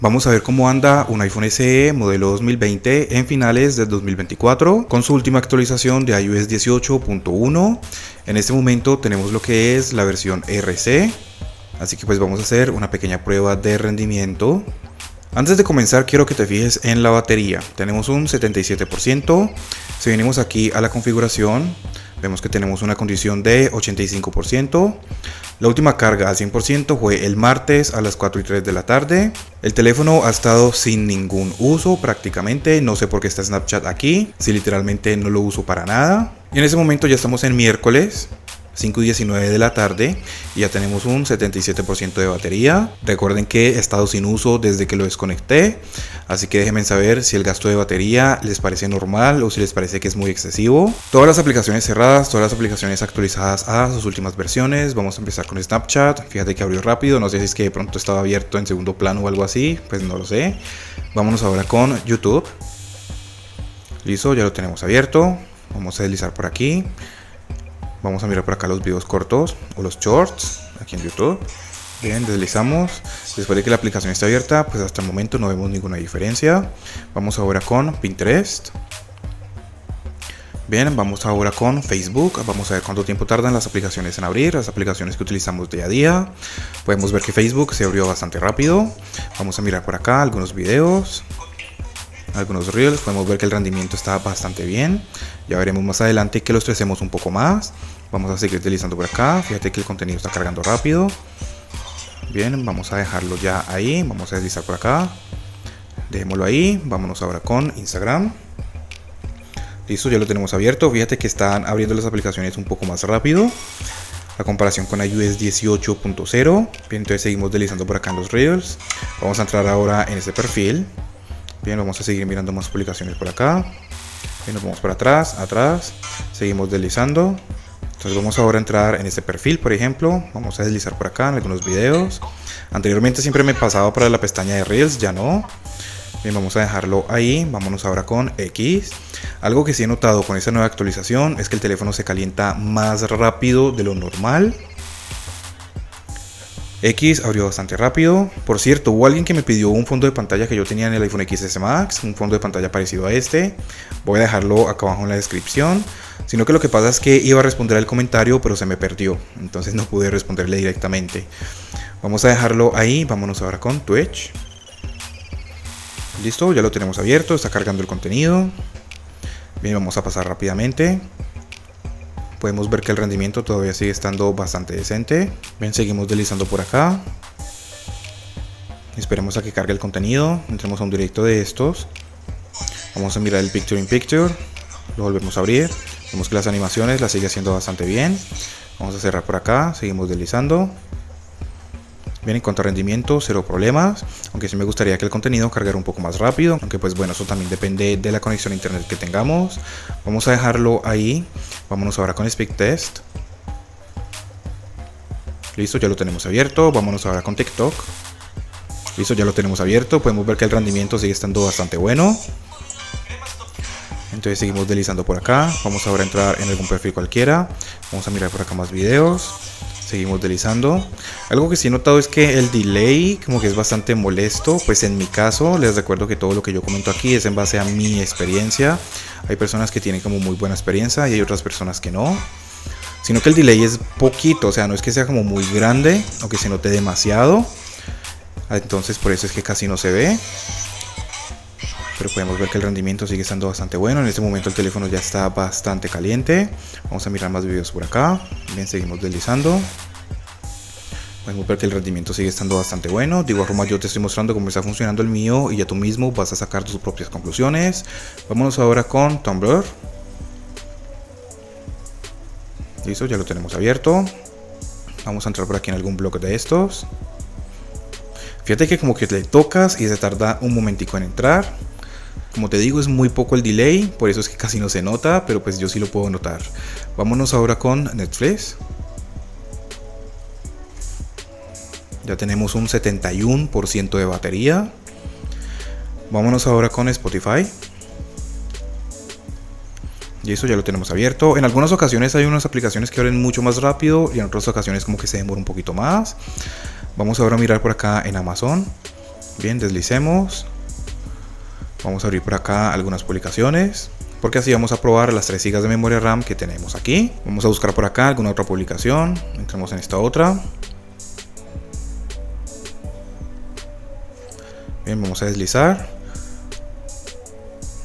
Vamos a ver cómo anda un iPhone SE modelo 2020 en finales del 2024 con su última actualización de iOS 18.1. En este momento tenemos lo que es la versión RC, así que pues vamos a hacer una pequeña prueba de rendimiento. Antes de comenzar quiero que te fijes en la batería. Tenemos un 77%. Si venimos aquí a la configuración, vemos que tenemos una condición de 85%. La última carga al 100% fue el martes a las 4:03 de la tarde. El teléfono ha estado sin ningún uso prácticamente. No sé por qué está Snapchat aquí, si literalmente no lo uso para nada. Y en ese momento ya estamos en miércoles 5:19 de la tarde y ya tenemos un 77% de batería. Recuerden que he estado sin uso desde que lo desconecté, así que déjenme saber si el gasto de batería les parece normal o si les parece que es muy excesivo. Todas las aplicaciones cerradas, todas las aplicaciones actualizadas a sus últimas versiones. Vamos a empezar con Snapchat. Fíjate que abrió rápido, no sé si es que de pronto estaba abierto en segundo plano o algo así, pues no lo sé. Vámonos ahora con YouTube. Listo, ya lo tenemos abierto. Vamos a deslizar por aquí. Vamos a mirar por acá los videos cortos o los shorts aquí en YouTube. Bien, deslizamos. Después de que la aplicación esté abierta, pues hasta el momento no vemos ninguna diferencia. Vamos ahora con Pinterest. Bien, vamos ahora con Facebook. Vamos a ver cuánto tiempo tardan las aplicaciones en abrir, las aplicaciones que utilizamos día a día. Podemos ver que Facebook se abrió bastante rápido. Vamos a mirar por acá algunos videos, algunos reels. Podemos ver que el rendimiento está bastante bien. Ya veremos más adelante que lo estresemos un poco más. Vamos a seguir deslizando por acá. Fíjate que el contenido está cargando rápido. Bien, vamos a dejarlo ya ahí. Vamos a deslizar por acá. Dejémoslo ahí. Vámonos ahora con Instagram. Listo, ya lo tenemos abierto. Fíjate que están abriendo las aplicaciones un poco más rápido a comparación con iOS 18.0. Bien, entonces seguimos deslizando por acá en los reels. Vamos a entrar ahora en este perfil. Bien, vamos a seguir mirando más publicaciones por acá. Bien, nos vamos para atrás, seguimos deslizando. Entonces vamos ahora a entrar en este perfil, por ejemplo. Vamos a deslizar por acá en algunos videos. Anteriormente siempre me pasaba para la pestaña de Reels, ya no. Bien, vamos a dejarlo ahí. Vámonos ahora con X. Algo que sí he notado con esta nueva actualización es que el teléfono se calienta más rápido de lo normal. X abrió bastante rápido. Por cierto, hubo alguien que me pidió un fondo de pantalla que yo tenía en el iPhone XS Max, un fondo de pantalla parecido a este. Voy a dejarlo acá abajo en la descripción. Sino que lo que pasa es que iba a responder al comentario, pero se me perdió, entonces no pude responderle directamente. Vamos a dejarlo ahí. Vámonos ahora con Twitch. Listo, ya lo tenemos abierto, está cargando el contenido. Bien, vamos a pasar rápidamente. Podemos ver que el rendimiento todavía sigue estando bastante decente. Bien, seguimos deslizando por acá. Esperemos a que cargue el contenido. Entremos a un directo de estos. Vamos a mirar el Picture in Picture. Lo volvemos a abrir. Vemos que las animaciones las sigue haciendo bastante bien. Vamos a cerrar por acá. Seguimos deslizando. Bien, en cuanto a rendimiento, cero problemas. Aunque sí me gustaría que el contenido cargara un poco más rápido. Aunque pues bueno, eso también depende de la conexión a internet que tengamos. Vamos a dejarlo ahí. Vámonos ahora con Speed Test. Listo, ya lo tenemos abierto. Vámonos ahora con TikTok. Listo, ya lo tenemos abierto. Podemos ver que el rendimiento sigue estando bastante bueno. Entonces seguimos deslizando por acá. Vamos ahora a entrar en algún perfil cualquiera. Vamos a mirar por acá más videos. Seguimos deslizando. Algo que sí he notado es que el delay como que es bastante molesto. Pues en mi caso, les recuerdo que todo lo que yo comento aquí es en base a mi experiencia. Hay personas que tienen como muy buena experiencia y hay otras personas que no. Sino que el delay es poquito, o sea, no es que sea como muy grande o que se note demasiado. Entonces por eso es que casi no se ve. Pero podemos ver que el rendimiento sigue estando bastante bueno. En este momento el teléfono ya está bastante caliente. Vamos a mirar más videos por acá. Bien, seguimos deslizando. Podemos ver que el rendimiento sigue estando bastante bueno. De igual forma yo te estoy mostrando cómo está funcionando el mío y ya tú mismo vas a sacar tus propias conclusiones. Vámonos ahora con Tumblr. Listo, ya lo tenemos abierto. Vamos a entrar por aquí en algún blog de estos. Fíjate que como que le tocas y se tarda un momentico en entrar. Como te digo, es muy poco el delay, por eso es que casi no se nota, pero pues yo sí lo puedo notar. Vámonos ahora con Netflix. Ya tenemos un 71% de batería. Vámonos ahora con Spotify. Y eso ya lo tenemos abierto. En algunas ocasiones hay unas aplicaciones que abren mucho más rápido y en otras ocasiones como que se demora un poquito más. Vamos ahora a mirar por acá en Amazon. Bien, deslicemos. Vamos a abrir por acá algunas publicaciones, porque así vamos a probar las 3 GB de memoria RAM que tenemos aquí. Vamos a buscar por acá alguna otra publicación. Entramos en esta otra. Bien, vamos a deslizar.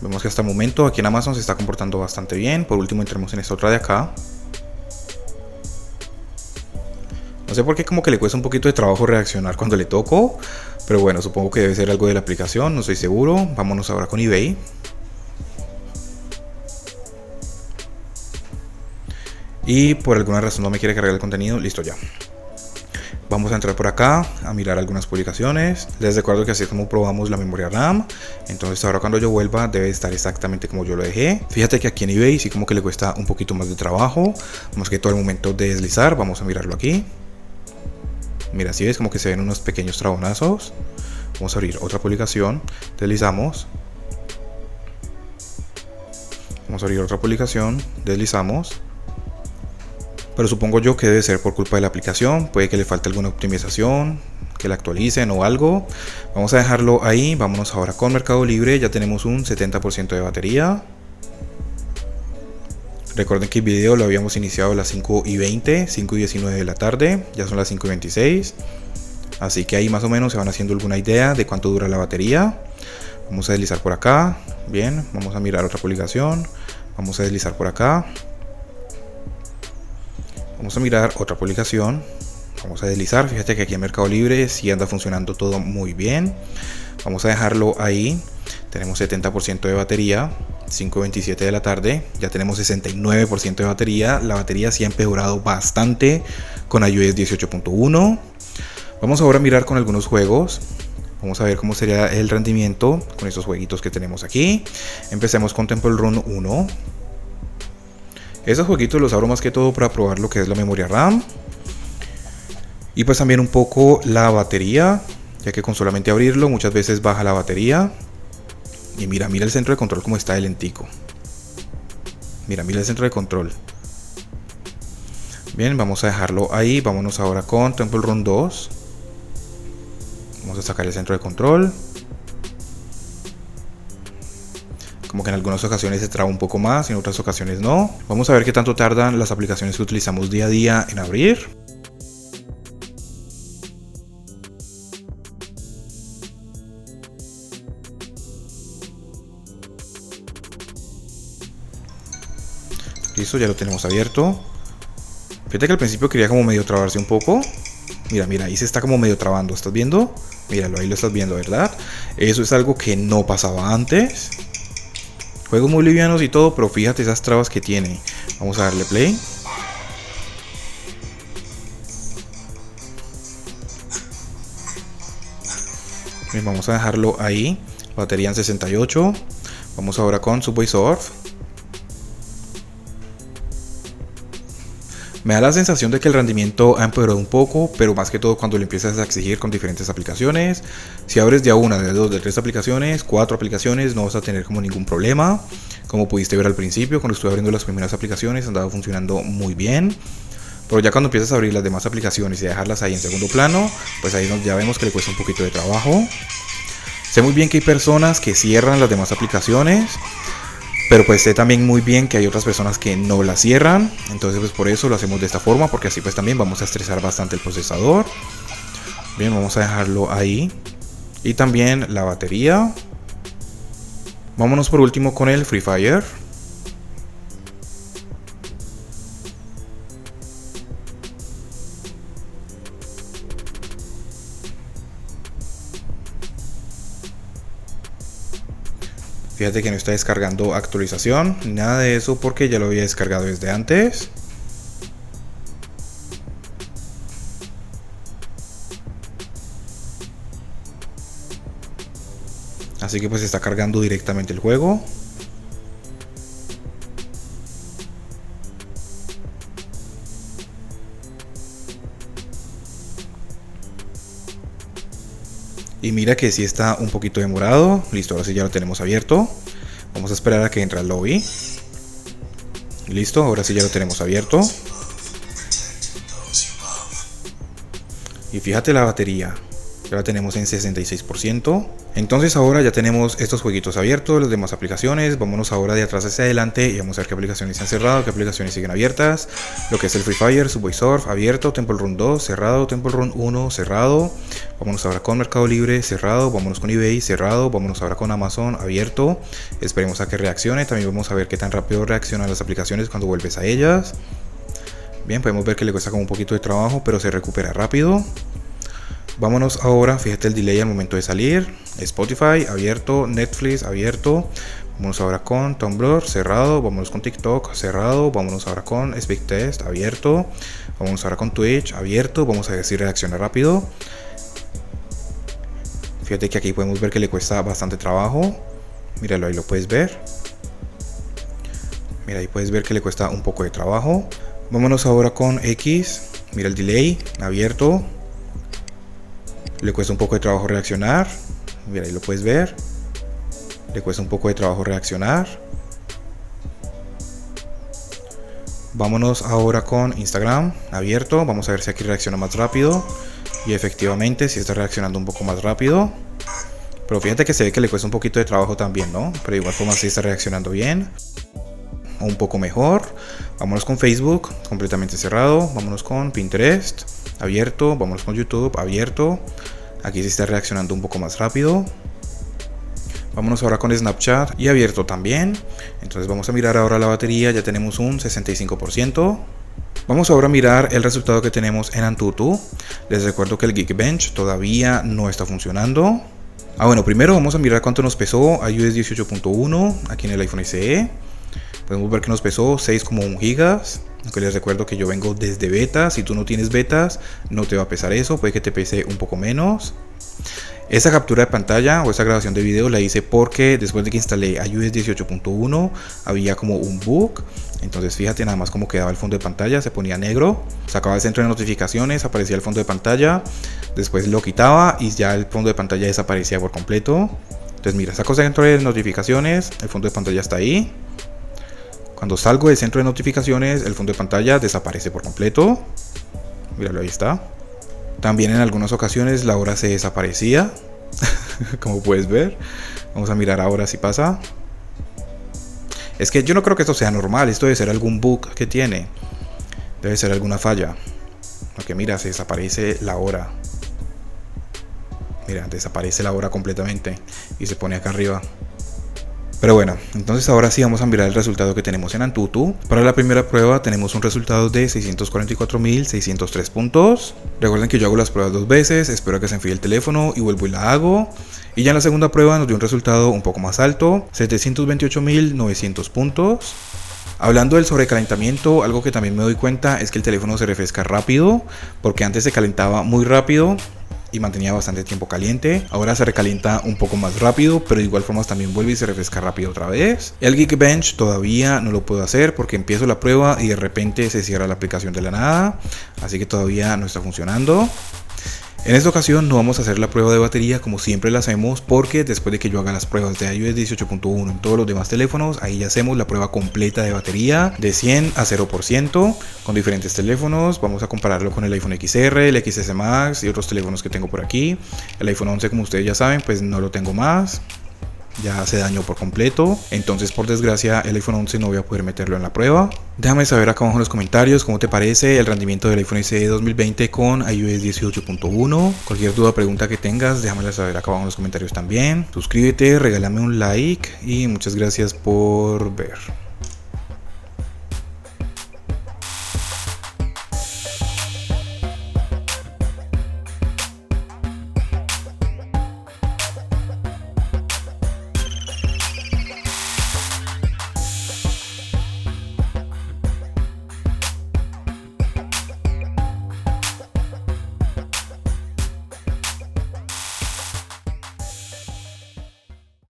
Vemos que hasta el momento aquí en Amazon se está comportando bastante bien. Por último entremos en esta otra de acá. No sé por qué como que le cuesta un poquito de trabajo reaccionar cuando le toco, pero bueno, supongo que debe ser algo de la aplicación, no estoy seguro. Vámonos ahora con eBay. Y por alguna razón no me quiere cargar el contenido, listo ya. Vamos a entrar por acá a mirar algunas publicaciones. Les recuerdo que así es como probamos la memoria RAM. Entonces ahora cuando yo vuelva debe estar exactamente como yo lo dejé. Fíjate que aquí en eBay sí como que le cuesta un poquito más de trabajo, más que todo el momento de deslizar. Vamos a mirarlo aquí. Mira, si ves como que se ven unos pequeños trabonazos. Vamos a abrir otra publicación. Deslizamos. Vamos a abrir otra publicación. Deslizamos. Pero supongo yo que debe ser por culpa de la aplicación. Puede que le falte alguna optimización, que la actualicen o algo. Vamos a dejarlo ahí. Vámonos ahora con Mercado Libre. Ya tenemos un 70% de batería. Recuerden que el video lo habíamos iniciado a las 5:20, 5:19 de la tarde. Ya son las 5:26. Así que ahí más o menos se van haciendo alguna idea de cuánto dura la batería. Vamos a deslizar por acá. Bien, vamos a mirar otra publicación. Vamos a deslizar por acá. Vamos a mirar otra publicación. Vamos a deslizar. Fíjate que aquí en Mercado Libre sí anda funcionando todo muy bien. Vamos a dejarlo ahí. Tenemos 70% de batería. 5:27 de la tarde. Ya tenemos 69% de batería. La batería sí ha empeorado bastante con iOS 18.1. Vamos ahora a mirar con algunos juegos. Vamos a ver cómo sería el rendimiento con estos jueguitos que tenemos aquí. Empecemos con Temple Run 1. Esos jueguitos los abro más que todo para probar lo que es la memoria RAM. Y pues también un poco la batería, ya que con solamente abrirlo muchas veces baja la batería. Y mira el centro de control como está de lentico. Mira el centro de control. Bien, vamos a dejarlo ahí. Vámonos ahora con Temple Run 2. Vamos a sacar el centro de control. Como que en algunas ocasiones se traba un poco más, en otras ocasiones no. Vamos a ver qué tanto tardan las aplicaciones que utilizamos día a día en abrir. Listo, ya lo tenemos abierto. Fíjate que al principio quería como medio trabarse un poco. Mira, ahí se está como medio trabando, ¿estás viendo? Míralo, ahí lo estás viendo, ¿verdad? Eso es algo que no pasaba antes. Juegos muy livianos y todo, pero fíjate esas trabas que tiene. Vamos a darle play. Bien, vamos a dejarlo ahí. Batería en 68. Vamos ahora con Subway Surf. Me da la sensación de que el rendimiento ha empeorado un poco, pero más que todo cuando le empiezas a exigir con diferentes aplicaciones. Si abres de una, de dos, de tres aplicaciones, 4 aplicaciones, no vas a tener como ningún problema. Como pudiste ver al principio, cuando estuve abriendo las primeras aplicaciones, andaba funcionando muy bien. Pero ya cuando empiezas a abrir las demás aplicaciones y dejarlas ahí en segundo plano, pues ahí ya vemos que le cuesta un poquito de trabajo. Sé muy bien que hay personas que cierran las demás aplicaciones, pero pues sé también muy bien que hay otras personas que no la cierran. Entonces pues por eso lo hacemos de esta forma, porque así pues también vamos a estresar bastante el procesador. Bien, vamos a dejarlo ahí. Y también la batería. Vámonos por último con el Free Fire. Fíjate que no está descargando actualización, nada de eso porque ya lo había descargado desde antes. Así que pues está cargando directamente el juego. Y mira que sí está un poquito demorado. Listo, ahora sí ya lo tenemos abierto. Vamos a esperar a que entre al lobby. Listo, ahora sí ya lo tenemos abierto. Y fíjate la batería. Ya la tenemos en 66%. Entonces ahora ya tenemos estos jueguitos abiertos, las demás aplicaciones. Vámonos ahora de atrás hacia adelante y vamos a ver qué aplicaciones se han cerrado, qué aplicaciones siguen abiertas. Lo que es el Free Fire, Subway Surf, abierto, Temple Run 2, cerrado, Temple Run 1, cerrado. Vámonos ahora con Mercado Libre, cerrado. Vámonos con eBay, cerrado. Vámonos ahora con Amazon, abierto. Esperemos a que reaccione. También vamos a ver qué tan rápido reaccionan las aplicaciones cuando vuelves a ellas. Bien, podemos ver que le cuesta como un poquito de trabajo, pero se recupera rápido. Vámonos ahora, fíjate el delay al momento de salir. Spotify, abierto. Netflix, abierto. Vámonos ahora con Tumblr, cerrado. Vámonos con TikTok, cerrado. Vámonos ahora con SpeakTest, abierto. Vámonos ahora con Twitch, abierto. Vamos a ver si reacciona rápido. Fíjate que aquí podemos ver que le cuesta bastante trabajo. Míralo, ahí lo puedes ver. Mira, ahí puedes ver que le cuesta un poco de trabajo. Vámonos ahora con X. Mira el delay, abierto. Le cuesta un poco de trabajo reaccionar. Mira, ahí lo puedes ver. Le cuesta un poco de trabajo reaccionar. Vámonos ahora con Instagram, abierto. Vamos a ver si aquí reacciona más rápido. Y efectivamente, sí está reaccionando un poco más rápido. Pero fíjate que se ve que le cuesta un poquito de trabajo también, ¿no? Pero de igual forma sí está reaccionando bien. O un poco mejor. Vámonos con Facebook, completamente cerrado. Vámonos con Pinterest, abierto. Vámonos con YouTube, abierto. Aquí sí está reaccionando un poco más rápido. Vámonos ahora con Snapchat y abierto también. Entonces vamos a mirar ahora la batería. Ya tenemos un 65%. Vamos ahora a mirar el resultado que tenemos en Antutu. Les recuerdo que el Geekbench todavía no está funcionando. Bueno, primero vamos a mirar cuánto nos pesó iOS 18.1 aquí en el iPhone SE. Podemos ver que nos pesó 6,1 gigas. Aunque les recuerdo que yo vengo desde beta. Si tú no tienes betas, no te va a pesar eso. Puede que te pese un poco menos. Esa captura de pantalla o esa grabación de video la hice porque después de que instalé iOS 18.1 había como un bug. Entonces fíjate nada más cómo quedaba el fondo de pantalla. Se ponía negro. Sacaba el centro de notificaciones. Aparecía el fondo de pantalla. Después lo quitaba y ya el fondo de pantalla desaparecía por completo. Entonces mira, saco el centro de notificaciones. El fondo de pantalla está ahí. Cuando salgo del centro de notificaciones, el fondo de pantalla desaparece por completo. Míralo, ahí está. También en algunas ocasiones la hora se desaparecía. Como puedes ver. Vamos a mirar ahora si pasa. Es que yo no creo que esto sea normal. Esto debe ser algún bug que tiene. Debe ser alguna falla. Porque mira, se desaparece la hora. Mira, desaparece la hora completamente. Y se pone acá arriba. Pero bueno, entonces ahora sí vamos a mirar el resultado que tenemos en Antutu. Para la primera prueba tenemos un resultado de 644.603 puntos. Recuerden que yo hago las pruebas 2 veces, espero que se enfríe el teléfono y vuelvo y la hago. Y ya en la segunda prueba nos dio un resultado un poco más alto, 728.900 puntos. Hablando del sobrecalentamiento, algo que también me doy cuenta es que el teléfono se refresca rápido, porque antes se calentaba muy rápido y mantenía bastante tiempo caliente. Ahora se recalienta un poco más rápido, pero de igual forma también vuelve y se refresca rápido otra vez. El Geekbench todavía no lo puedo hacer porque empiezo la prueba y de repente se cierra la aplicación de la nada, así que todavía no está funcionando. En esta ocasión no vamos a hacer la prueba de batería como siempre la hacemos, porque después de que yo haga las pruebas de iOS 18.1 en todos los demás teléfonos, ahí ya hacemos la prueba completa de batería de 100 a 0% con diferentes teléfonos. Vamos a compararlo con el iPhone XR, el XS Max y otros teléfonos que tengo por aquí. El iPhone 11, como ustedes ya saben, pues no lo tengo más. Ya se dañó por completo, entonces por desgracia el iPhone 11 no voy a poder meterlo en la prueba. Déjame saber acá abajo en los comentarios cómo te parece el rendimiento del iPhone SE 2020 con iOS 18.1. Cualquier duda o pregunta que tengas, déjamela saber acá abajo en los comentarios también. Suscríbete, regálame un like y muchas gracias por ver.